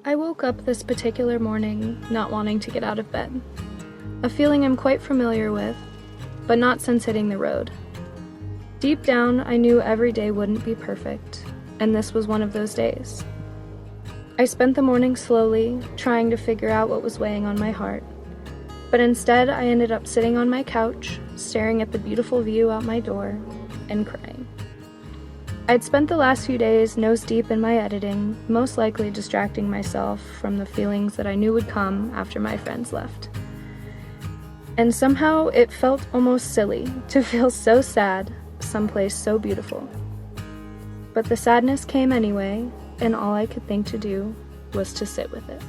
I woke up this particular morning not wanting to get out of bed, a feeling I'm quite familiar with, but not since hitting the road. Deep down, I knew every day wouldn't be perfect, and this was one of those days. I spent the morning slowly, trying to figure out what was weighing on my heart, but instead I ended up sitting on my couch, staring at the beautiful view out my door, and crying. I'd spent the last few days nose deep in my editing, most likely distracting myself from the feelings that I knew would come after my friends left. And somehow it felt almost silly to feel so sad someplace so beautiful. But the sadness came anyway, and all I could think to do was to sit with it.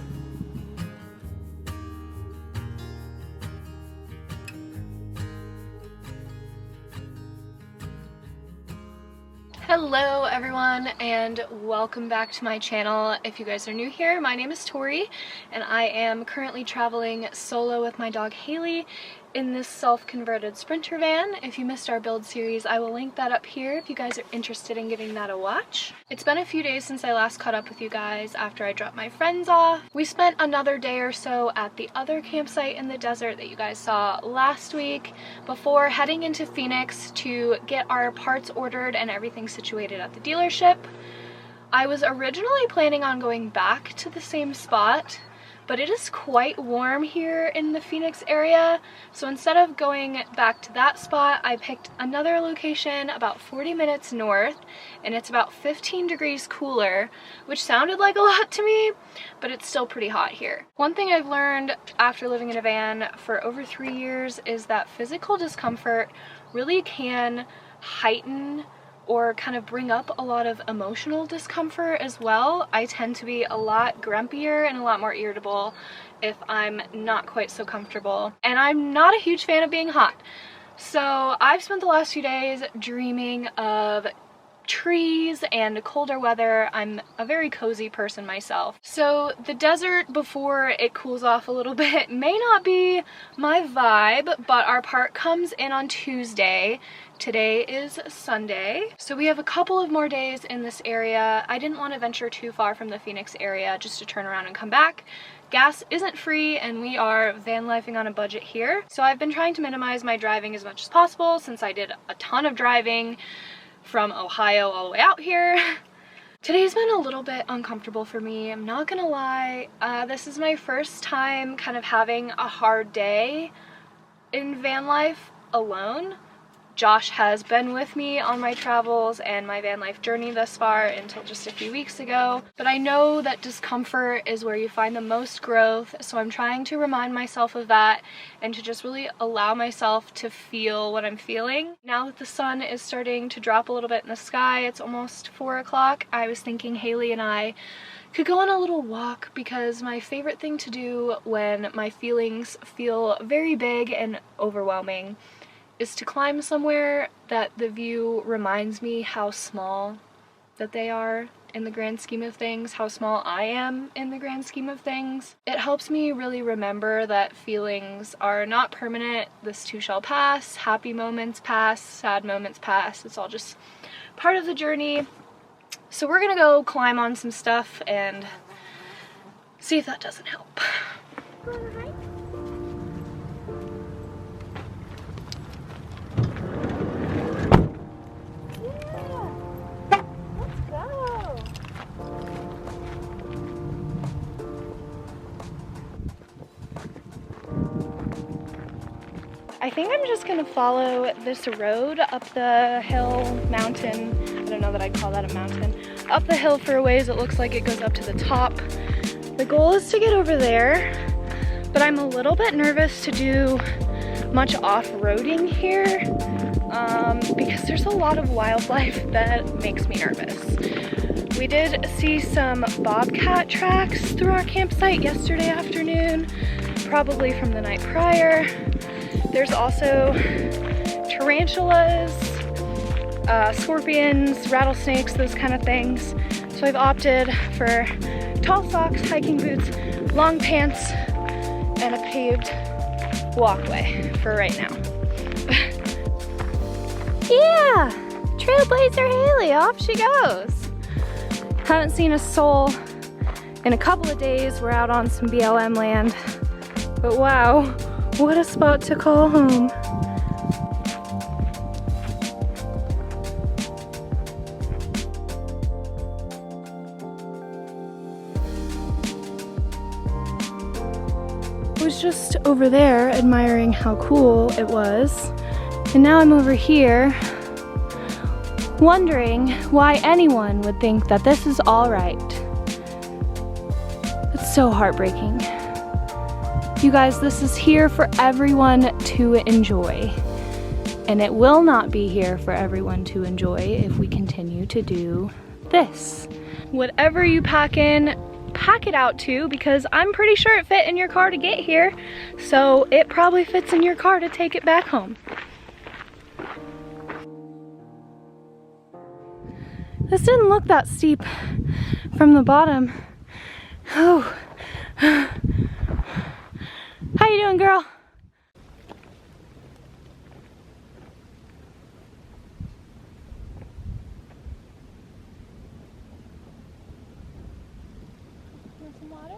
Hello everyone, and welcome back to my channel. If you guys are new here, my name is Tori and I am currently traveling solo with my dog Haley in this self-converted Sprinter van. If you missed our build series, I will link that up here if you guys are interested in giving that a watch. It's been a few days since I last caught up with you guys after I dropped my friends off. We spent another day or so at the other campsite in the desert that you guys saw last week before heading into Phoenix to get our parts ordered and everything situated at the dealership. I was originally planning on going back to the same spot, but it is quite warm here in the Phoenix area, so instead of going back to that spot, I picked another location about 40 minutes north, and it's about 15 degrees cooler, which sounded like a lot to me, but it's still pretty hot here. One thing I've learned after living in a van for over 3 years is that physical discomfort really can heighten or kind of bring up a lot of emotional discomfort as well. I tend to be a lot grumpier and a lot more irritable if I'm not quite so comfortable. And I'm not a huge fan of being hot. So I've spent the last few days dreaming of trees and colder weather. I'm a very cozy person myself. So the desert before it cools off a little bit may not be my vibe, but our part comes in on Tuesday. Today is Sunday, so we have a couple of more days in this area. I didn't want to venture too far from the Phoenix area just to turn around and come back. Gas isn't free and we are van lifing on a budget here, so I've been trying to minimize my driving as much as possible since I did a ton of driving from Ohio all the way out here. Today's been a little bit uncomfortable for me, I'm not gonna lie. This is my first time kind of having a hard day in van life alone. Josh has been with me on my travels and my van life journey thus far until just a few weeks ago, but I know that discomfort is where you find the most growth, so I'm trying to remind myself of that and to just really allow myself to feel what I'm feeling. Now that the sun is starting to drop a little bit in the sky, it's almost 4 o'clock, I was thinking Haley and I could go on a little walk because my favorite thing to do when my feelings feel very big and overwhelming is to climb somewhere that the view reminds me how small that they are in the grand scheme of things, how small I am in the grand scheme of things. It helps me really remember that feelings are not permanent. This too shall pass. Happy moments pass, sad moments pass. It's all just part of the journey. So we're gonna go climb on some stuff and see if that doesn't help. I think I'm just gonna follow this road up the hill, mountain. I don't know that I'd call that a mountain. Up the hill for a ways, it looks like it goes up to the top. The goal is to get over there, but I'm a little bit nervous to do much off-roading here because there's a lot of wildlife that makes me nervous. We did see some bobcat tracks through our campsite yesterday afternoon, probably from the night prior. There's also tarantulas, scorpions, rattlesnakes, those kind of things. So I've opted for tall socks, hiking boots, long pants, and a paved walkway for right now. Yeah! Trailblazer Haley, off she goes. Haven't seen a soul In a couple of days, we're out on some BLM land. But wow, what a spot to call home. I was just over there admiring how cool it was, and now I'm over here wondering why anyone would think that this is all right. It's so heartbreaking. You guys, this is here for everyone to enjoy, and it will not be here for everyone to enjoy if we continue to do this. Whatever you pack in, pack it out too, because I'm pretty sure it fit in your car to get here, so it probably fits in your car to take it back home. This didn't look that steep from the bottom. Oh. How you doing, girl? Want some water?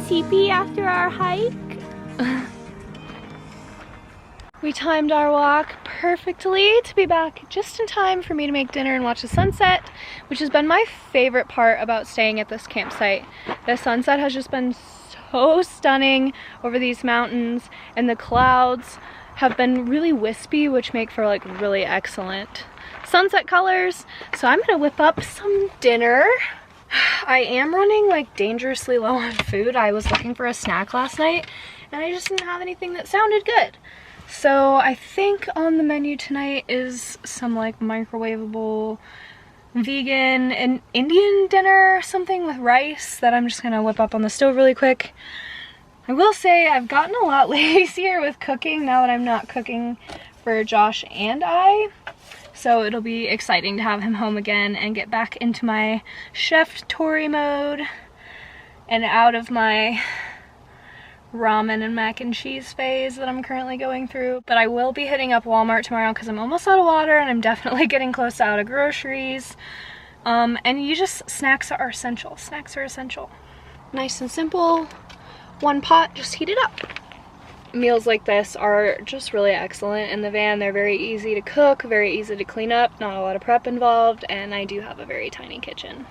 Sleepy after our hike. We timed our walk perfectly to be back just in time for me to make dinner and watch the sunset, which has been my favorite part about staying at this campsite. The sunset has just been so stunning over these mountains, and the clouds have been really wispy, which make for like really excellent sunset colors. So I'm gonna whip up some dinner. I am running like dangerously low on food. I was looking for a snack last night and I just didn't have anything that sounded good. So I think on the menu tonight is some like microwavable vegan and Indian dinner, something with rice that I'm just gonna whip up on the stove really quick. I will say I've gotten a lot lazier with cooking now that I'm not cooking for Josh and I. So it'll be exciting to have him home again and get back into my Chef Tori mode and out of my ramen and mac and cheese phase that I'm currently going through. But I will be hitting up Walmart tomorrow because I'm almost out of water and I'm definitely getting close to out of groceries. And snacks are essential. Snacks are essential. Nice and simple. One pot, just heat it up. Meals like this are just really excellent in the van. They're very easy to cook, very easy to clean up, not a lot of prep involved, and I do have a very tiny kitchen.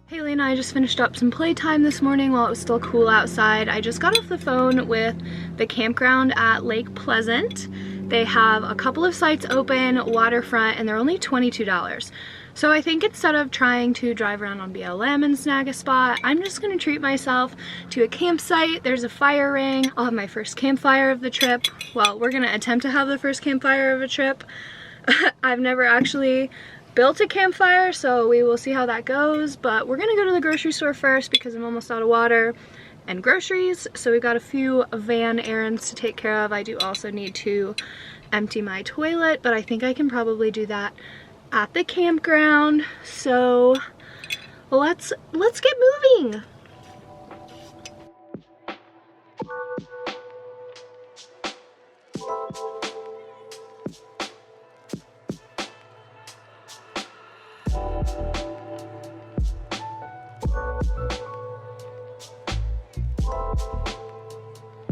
Haley and I just finished up some playtime this morning while it was still cool outside. I just got off the phone with the campground at Lake Pleasant. They have a couple of sites open, waterfront, and they're only $22. So I think instead of trying to drive around on BLM and snag a spot, I'm just gonna treat myself to a campsite. There's a fire ring. I'll have my first campfire of the trip. Well, we're gonna attempt to have the first campfire of a trip. I've never actually built a campfire, so we will see how that goes, but we're gonna go to the grocery store first because I'm almost out of water and groceries. So we've got a few van errands to take care of. I do also need to empty my toilet, but I think I can probably do that at the campground. So let's get moving.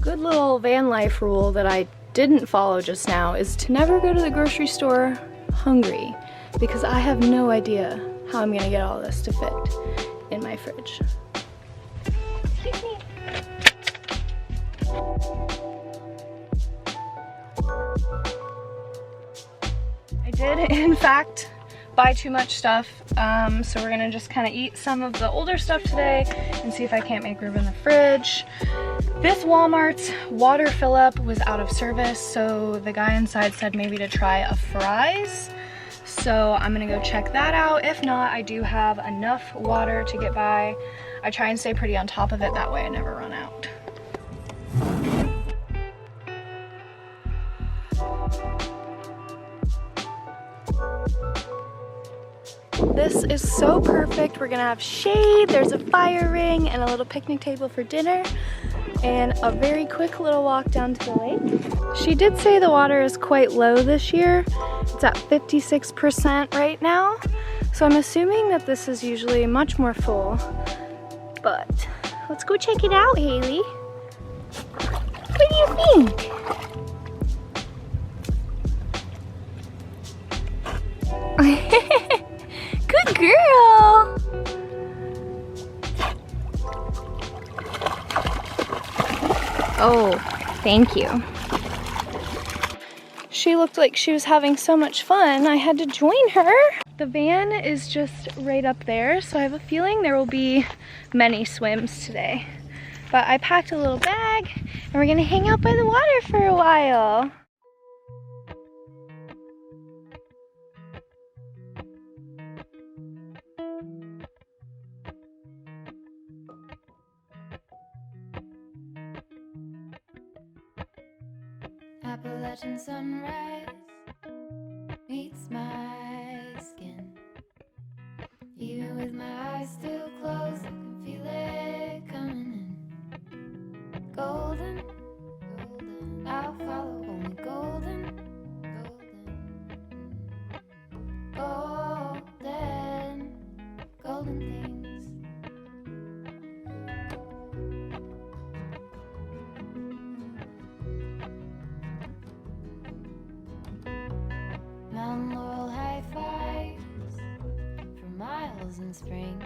Good little van life rule that I didn't follow just now is to never go to the grocery store hungry, because I have no idea how I'm gonna get all this to fit in my fridge. Excuse me. I did, in fact, buy too much stuff, so we're gonna just kind of eat some of the older stuff today and see if I can't make room in the fridge. This Walmart's water fill-up was out of service, so the guy inside said maybe to try a fries. So I'm gonna go check that out. If not, I do have enough water to get by. I try and stay pretty on top of it, that way I never run out. This is so perfect. We're gonna have shade, there's a fire ring, and a little picnic table for dinner, and a very quick little walk down to the lake. She did say the water is quite low this year. It's at 56% right now. So I'm assuming that this is usually much more full. But let's go check it out, Haley. What do you think? Good girl! Oh, thank you. She looked like she was having so much fun, I had to join her. The van is just right up there, so I have a feeling there will be many swims today. But I packed a little bag, and we're gonna hang out by the water for a while. Appalachian sunrise meets my skin. Even with my eyes still closed, I can feel it coming in. Golden, golden, I'll follow only golden, golden, golden, golden things. Mountain laurel high fives for miles in spring.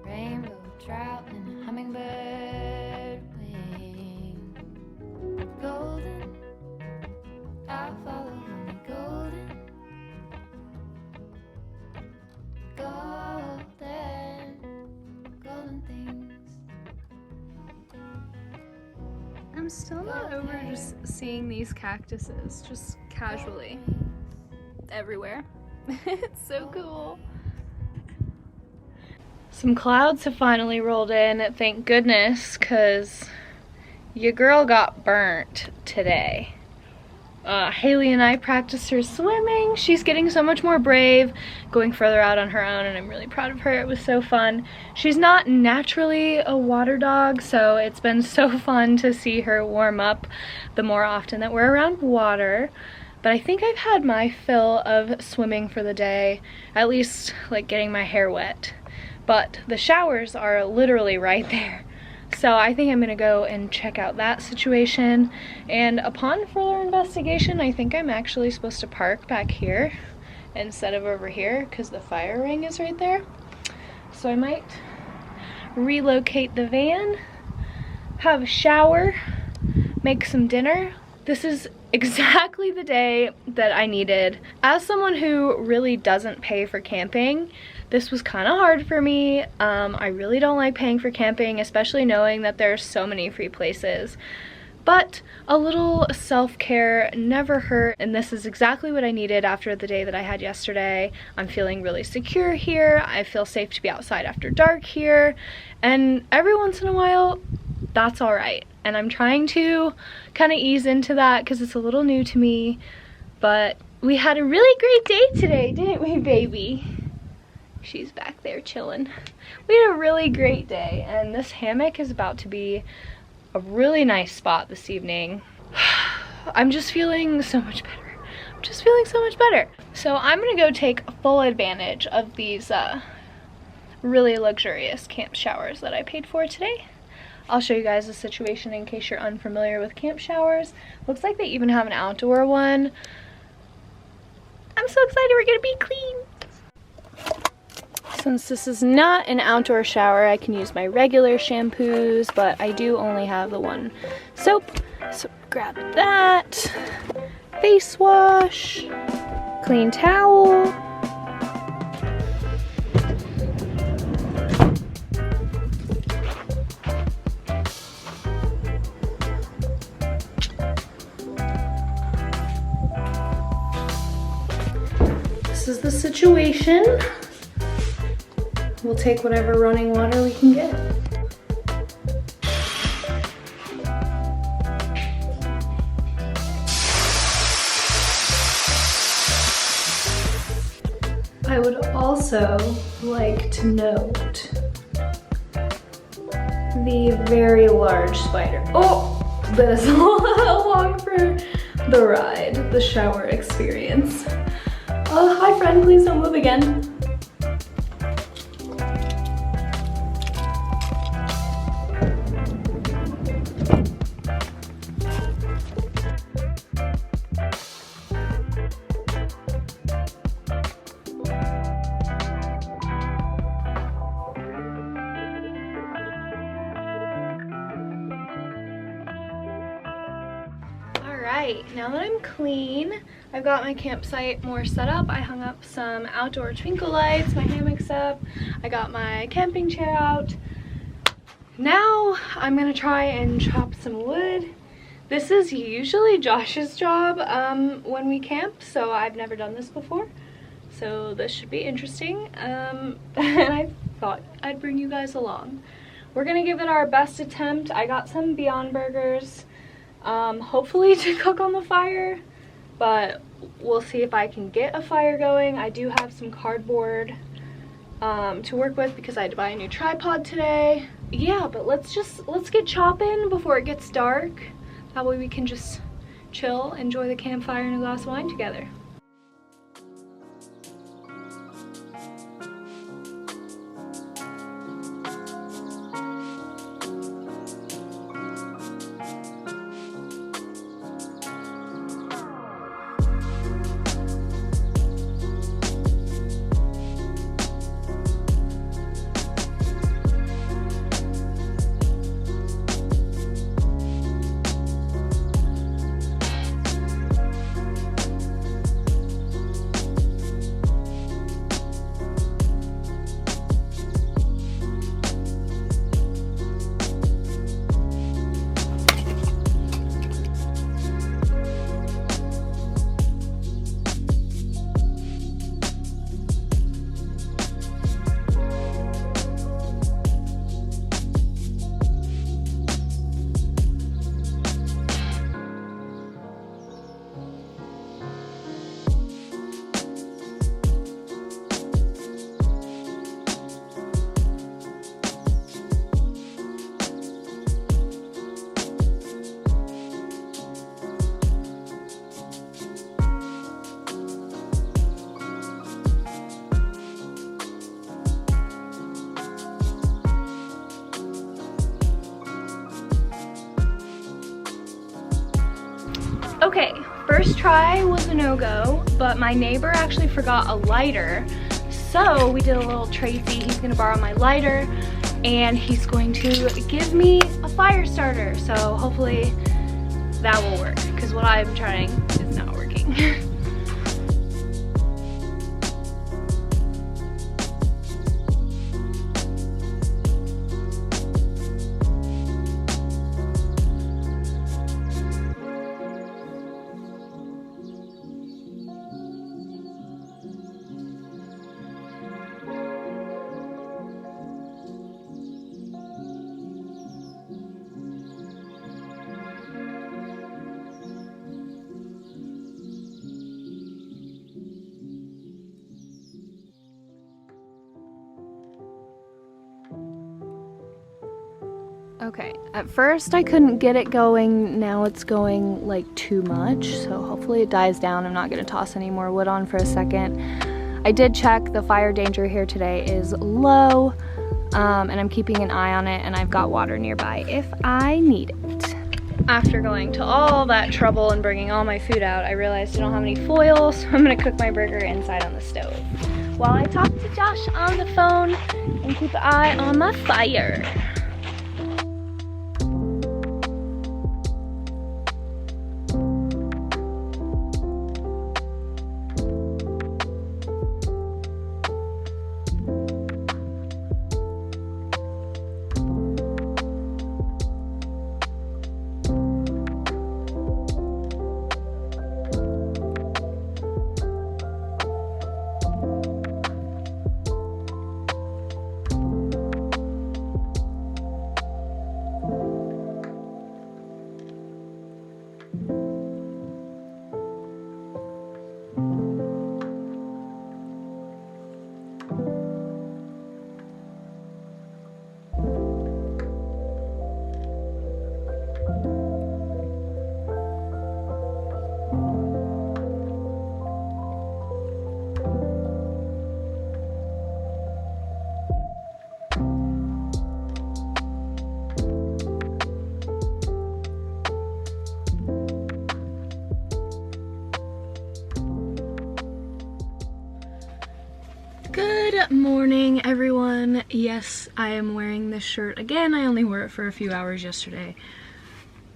Rainbow trout and a hummingbird wing. Golden, I'll follow only golden, golden, golden things. I'm still not over just seeing these cactuses, just casually, everywhere. It's so cool. Some clouds have finally rolled in, thank goodness, because your girl got burnt today. Haley and I practiced her swimming. She's getting so much more brave, going further out on her own, and I'm really proud of her. It was so fun. She's not naturally a water dog, so it's been so fun to see her warm up the more often that we're around water. But I think I've had my fill of swimming for the day, at least like getting my hair wet. But the showers are literally right there. So I think I'm gonna go and check out that situation. And upon further investigation, I think I'm actually supposed to park back here instead of over here because the fire ring is right there. So I might relocate the van, have a shower, make some dinner. This is exactly the day that I needed. As someone who really doesn't pay for camping, this was kind of hard for me. I really don't like paying for camping, especially knowing that there's so many free places. But a little self-care never hurt, and this is exactly what I needed after the day that I had yesterday. I'm feeling really secure here. I feel safe to be outside after dark here, and every once in a while, that's all right. And I'm trying to kind of ease into that because it's a little new to me. But we had a really great day today, didn't we, baby? She's back there chilling. We had a really great day, and this hammock is about to be a really nice spot this evening. I'm just feeling so much better. I'm just feeling so much better. So I'm gonna go take full advantage of these really luxurious camp showers that I paid for today. I'll show you guys the situation in case you're unfamiliar with camp showers. Looks like they even have an outdoor one. I'm so excited we're gonna be clean. Since this is not an outdoor shower, I can use my regular shampoos, but I do only have the one soap. So grab that, face wash, clean towel. This is the situation. We'll take whatever running water we can get. I would also like to note the very large spider. Oh, that is along for the ride, the shower experience. Hi friend, please don't move again. Alright, now that I'm clean, I've got my campsite more set up. I hung up some outdoor twinkle lights, my hammock's up, I got my camping chair out. Now I'm gonna try and chop some wood. This is usually Josh's job when we camp, so I've never done this before. So this should be interesting, and I thought I'd bring you guys along. We're gonna give it our best attempt. I got some Beyond Burgers, hopefully to cook on the fire, but we'll see if I can get a fire going. I do have some cardboard to work with because I had to buy a new tripod today. Yeah, but let's get chopping before it gets dark. That way we can just chill, enjoy the campfire and a glass of wine together. Okay, first try was a no-go, but my neighbor actually forgot a lighter, So we did a little Tracy. He's gonna borrow my lighter and he's going to give me a fire starter. So hopefully that will work, because what I'm trying is not working. Okay, at first I couldn't get it going. Now it's going like too much, so hopefully it dies down. I'm not gonna toss any more wood on for a second. I did check, the fire danger here today is low, and I'm keeping an eye on it, and I've got water nearby if I need it. After going to all that trouble and bringing all my food out, I realized I don't have any foil, so I'm gonna cook my burger inside on the stove while I talk to Josh on the phone and keep an eye on my fire. Good morning, everyone. Yes, I am wearing this shirt again. I only wore it for a few hours yesterday.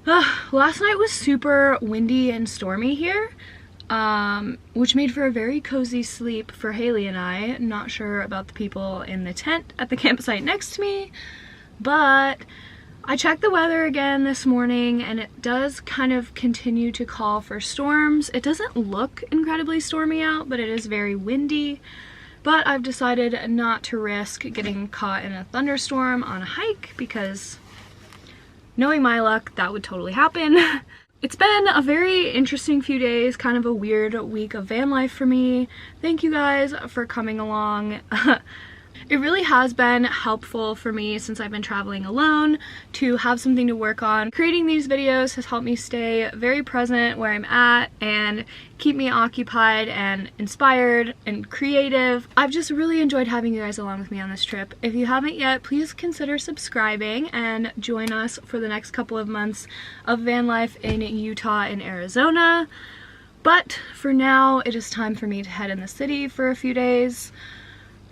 Last night was super windy and stormy here, which made for a very cozy sleep for Haley and I. Not sure about the people in the tent at the campsite next to me, but I checked the weather again this morning and it does kind of continue to call for storms. It doesn't look incredibly stormy out, but it is very windy. But I've decided not to risk getting caught in a thunderstorm on a hike because, knowing my luck, that would totally happen. It's been a very interesting few days, kind of a weird week of van life for me. Thank you guys for coming along. It really has been helpful for me since I've been traveling alone to have something to work on. Creating these videos has helped me stay very present where I'm at and keep me occupied and inspired and creative. I've just really enjoyed having you guys along with me on this trip. If you haven't yet, please consider subscribing and join us for the next couple of months of van life in Utah and Arizona. But for now, it is time for me to head in the city for a few days.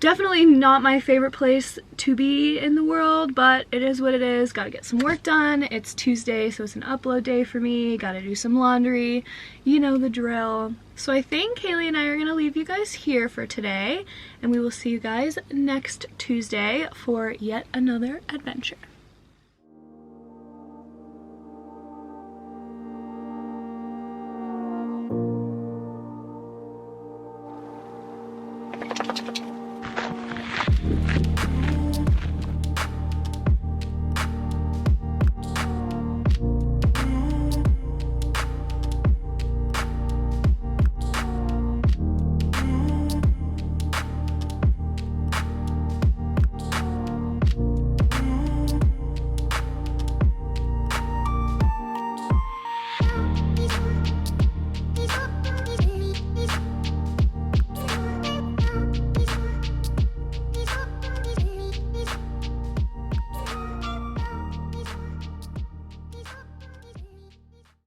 Definitely not my favorite place to be in the world, but it is what it is. Gotta get some work done. It's Tuesday, so it's an upload day for me. Gotta do some laundry. You know the drill. So I think Haley and I are gonna leave you guys here for today, and we will see you guys next Tuesday for yet another adventure.